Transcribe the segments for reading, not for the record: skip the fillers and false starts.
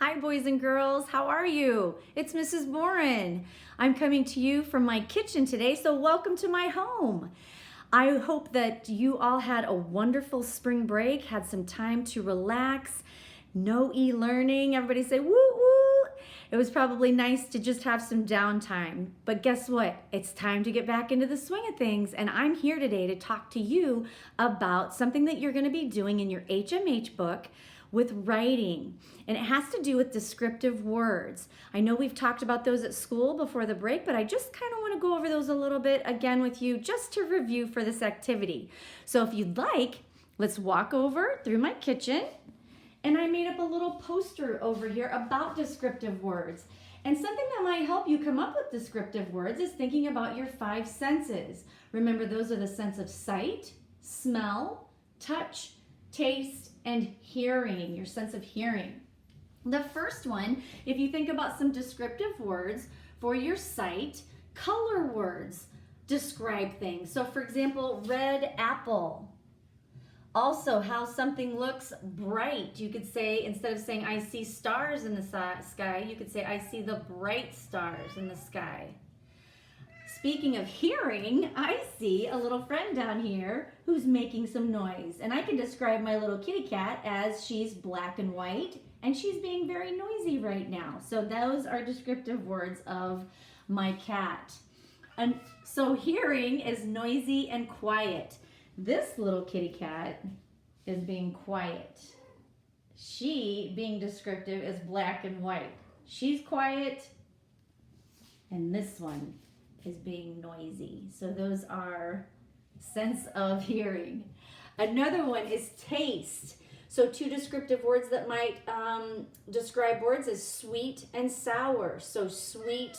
Hi, boys and girls. How are you? It's Mrs. Boren. I'm coming to you from my kitchen today, so welcome to my home. I hope that you all had a wonderful spring break, had some time to relax, no e-learning. Everybody say woo woo. It was probably nice to just have some downtime. But guess what? It's time to get back into the swing of things, and I'm here today to talk to you about something that you're going to be doing in your HMH book with writing, and it has to do with descriptive words. I know we've talked about those at school before the break, but I just kind of want to go over those a little bit again with you just to review for this activity. So if you'd like, let's walk over through my kitchen, and I made up a little poster over here about descriptive words. And something that might help you come up with descriptive words is thinking about your 5 senses. Remember, those are the sense of sight, smell, touch, taste, and hearing, your sense of hearing. The first one, if you think about some descriptive words for your sight, color words describe things. So for example, red apple. Also, how something looks bright. You could say, instead of saying, I see stars in the sky, you could say, I see the bright stars in the sky. Speaking of hearing, I see a little friend down here who's making some noise. And I can describe my little kitty cat as she's black and white, and she's being very noisy right now. So those are descriptive words of my cat. And so hearing is noisy and quiet. This little kitty cat is being quiet. She, being descriptive, is black and white. She's quiet, and this one is being noisy. So those are sense of hearing. Another one is taste. So 2 descriptive words that might describe words is sweet and sour. So sweet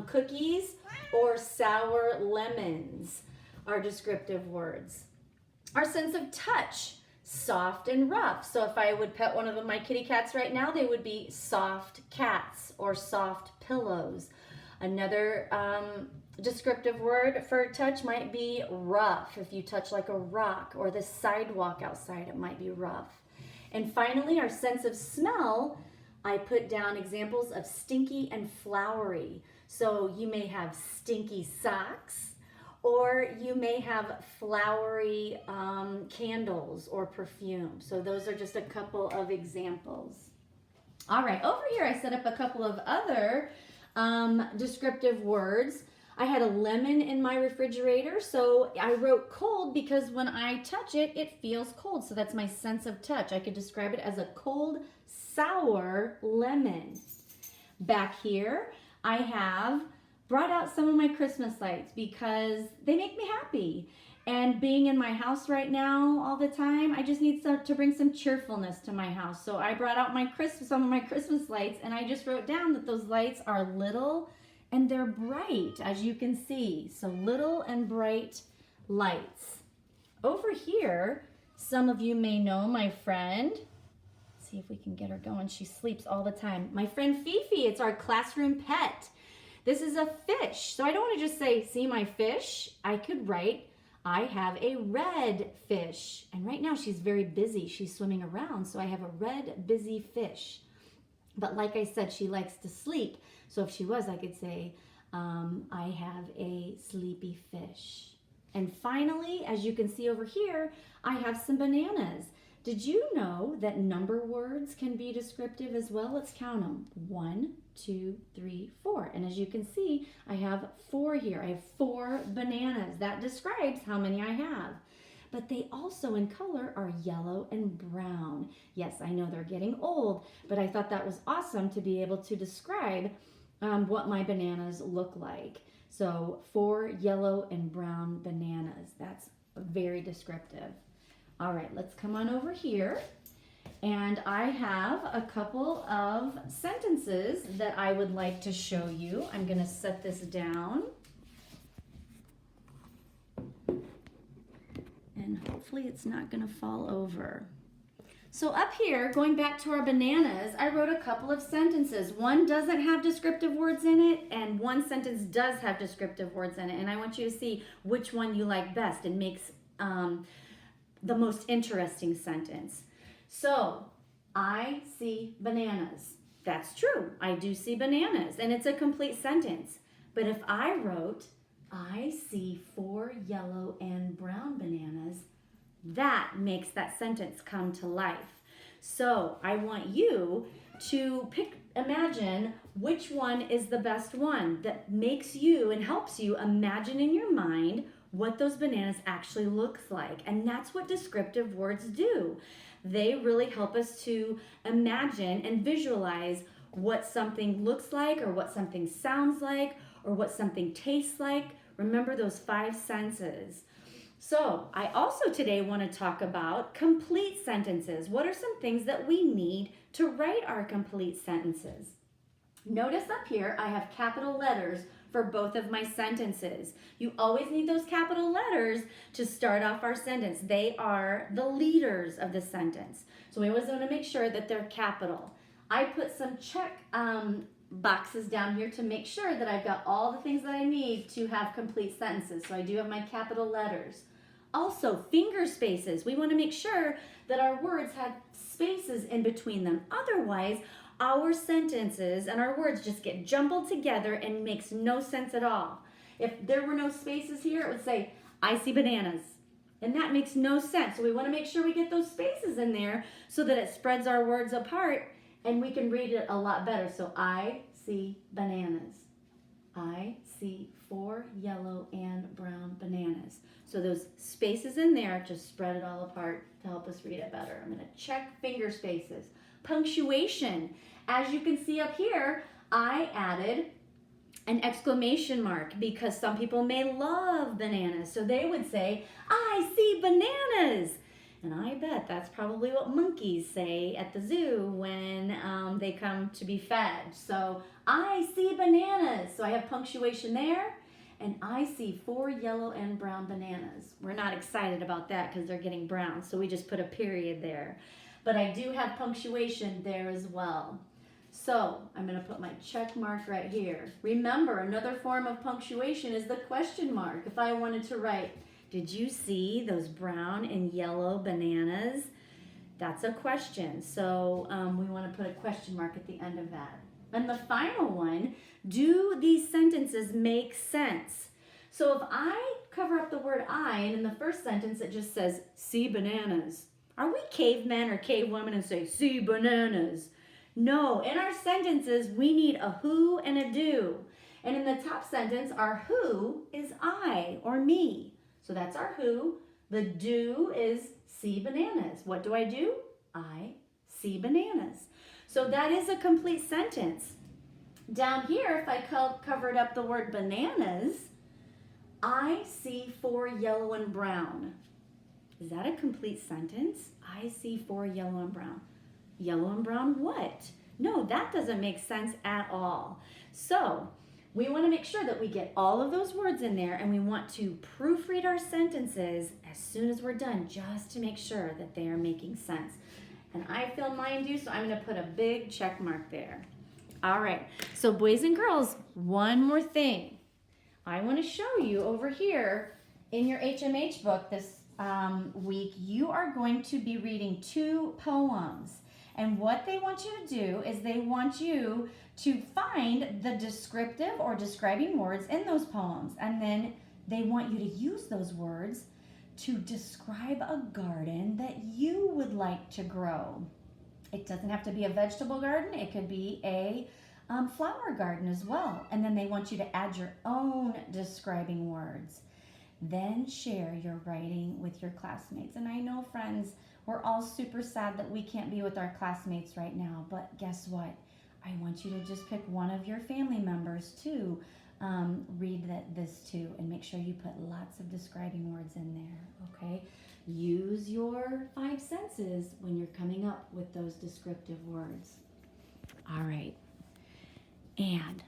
cookies or sour lemons are descriptive words. Our sense of touch, soft and rough. So if I would pet one of my kitty cats right now, they would be soft cats or soft pillows. Another descriptive word for touch might be rough. If you touch like a rock or the sidewalk outside, it might be rough. And finally, our sense of smell, I put down examples of stinky and flowery. So you may have stinky socks, or you may have flowery candles or perfume. So those are just a couple of examples. All right, over here I set up a couple of other descriptive words. I had a lemon in my refrigerator, so I wrote cold because when I touch it, it feels cold. So that's my sense of touch. I could describe it as a cold, sour lemon. Back here, I have brought out some of my Christmas lights because they make me happy. And being in my house right now all the time, I just need to bring some cheerfulness to my house. So I brought out some of my Christmas lights, and I just wrote down that those lights are little and they're bright, as you can see. So little and bright lights. Over here, some of you may know my friend. Let's see if we can get her going. She sleeps all the time. My friend Fifi, it's our classroom pet. This is a fish. So I don't want to just say, see my fish. I could write, I have a red fish. And right now she's very busy. She's swimming around. So I have a red, busy fish. But like I said, she likes to sleep. So if she was, I could say, I have a sleepy fish. And finally, as you can see over here, I have some bananas. Did you know that number words can be descriptive as well? Let's count them. 1, 2, 3, 4. And as you can see, I have 4 here. I have 4 bananas. That describes how many I have. But they also in color are yellow and brown. Yes, I know they're getting old, but I thought that was awesome to be able to describe what my bananas look like. So 4 yellow and brown bananas. That's very descriptive. All right, let's come on over here. And I have a couple of sentences that I would like to show you. I'm going to set this down. And hopefully it's not going to fall over. So up here, going back to our bananas, I wrote a couple of sentences. One doesn't have descriptive words in it, and one sentence does have descriptive words in it. And I want you to see which one you like best and makes the most interesting sentence. So I see bananas. That's true. I do see bananas, and it's a complete sentence. But if I wrote, I see 4 yellow and brown bananas, that makes that sentence come to life. So I want you to imagine which one is the best one that makes you and helps you imagine in your mind what those bananas actually looks like. And that's what descriptive words do. They really help us to imagine and visualize what something looks like, or what something sounds like, or what something tastes like. Remember those 5 senses. So I also today want to talk about complete sentences. What are some things that we need to write our complete sentences? Notice up here I have capital letters for both of my sentences. You always need those capital letters to start off our sentence. They are the leaders of the sentence. So we always want to make sure that they're capital. I put some check boxes down here to make sure that I've got all the things that I need to have complete sentences. So I do have my capital letters. Also, finger spaces. We want to make sure that our words have spaces in between them. Otherwise, our sentences and our words just get jumbled together and makes no sense at all. If there were no spaces here, it would say, I see bananas. And that makes no sense. So we want to make sure we get those spaces in there so that it spreads our words apart and we can read it a lot better. So I see bananas. I see 4 yellow and brown bananas. So those spaces in there just spread it all apart to help us read it better. I'm going to check finger spaces. Punctuation. As you can see up here, I added an exclamation mark because some people may love bananas. So they would say, I see bananas. And I bet that's probably what monkeys say at the zoo when they come to be fed. So I see bananas. So I have punctuation there. And I see 4 yellow and brown bananas. We're not excited about that because they're getting brown. So we just put a period there. But I do have punctuation there as well. So I'm going to put my check mark right here. Remember, another form of punctuation is the question mark. If I wanted to write, did you see those brown and yellow bananas? That's a question. So we want to put a question mark at the end of that. And the final one, do these sentences make sense? So if I cover up the word I, and in the first sentence it just says, see bananas. Are we cavemen or cavewomen and say, see bananas? No, in our sentences, we need a who and a do. And in the top sentence, our who is I or me. So that's our who. The do is see bananas. What do? I see bananas. So that is a complete sentence. Down here, if I covered up the word bananas, I see 4 yellow and brown. Is that a complete sentence? I see 4 yellow and brown. Yellow and brown what? No, that doesn't make sense at all. So we want to make sure that we get all of those words in there, and we want to proofread our sentences as soon as we're done just to make sure that they are making sense. And I feel mine do, so I'm going to put a big check mark there. All right, so boys and girls, one more thing. I want to show you over here in your HMH book this week, you are going to be reading 2 poems. And what they want you to do is they want you to find the descriptive or describing words in those poems. And then they want you to use those words to describe a garden that you would like to grow. It doesn't have to be a vegetable garden. It could be a flower garden as well. And then they want you to add your own describing words. Then share your writing with your classmates. And I know, friends, we're all super sad that we can't be with our classmates right now. But guess what? I want you to just pick one of your family members to read this to, and make sure you put lots of describing words in there, okay? Use your 5 senses when you're coming up with those descriptive words. All right. And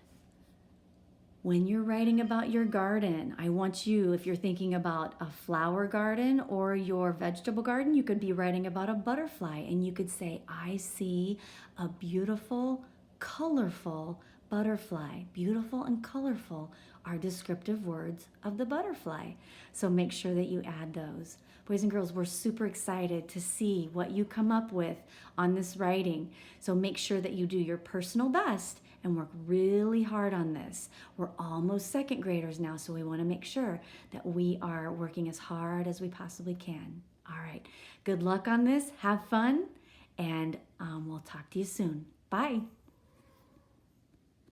when you're writing about your garden, I want you, if you're thinking about a flower garden or your vegetable garden, you could be writing about a butterfly, and you could say, I see a beautiful, colorful butterfly. Beautiful and colorful are descriptive words of the butterfly. So make sure that you add those. Boys and girls, we're super excited to see what you come up with on this writing. So make sure that you do your personal best and work really hard on this. We're almost second graders now, so we want to make sure that we are working as hard as we possibly can. All right, good luck on this. Have fun, and we'll talk to you soon. Bye.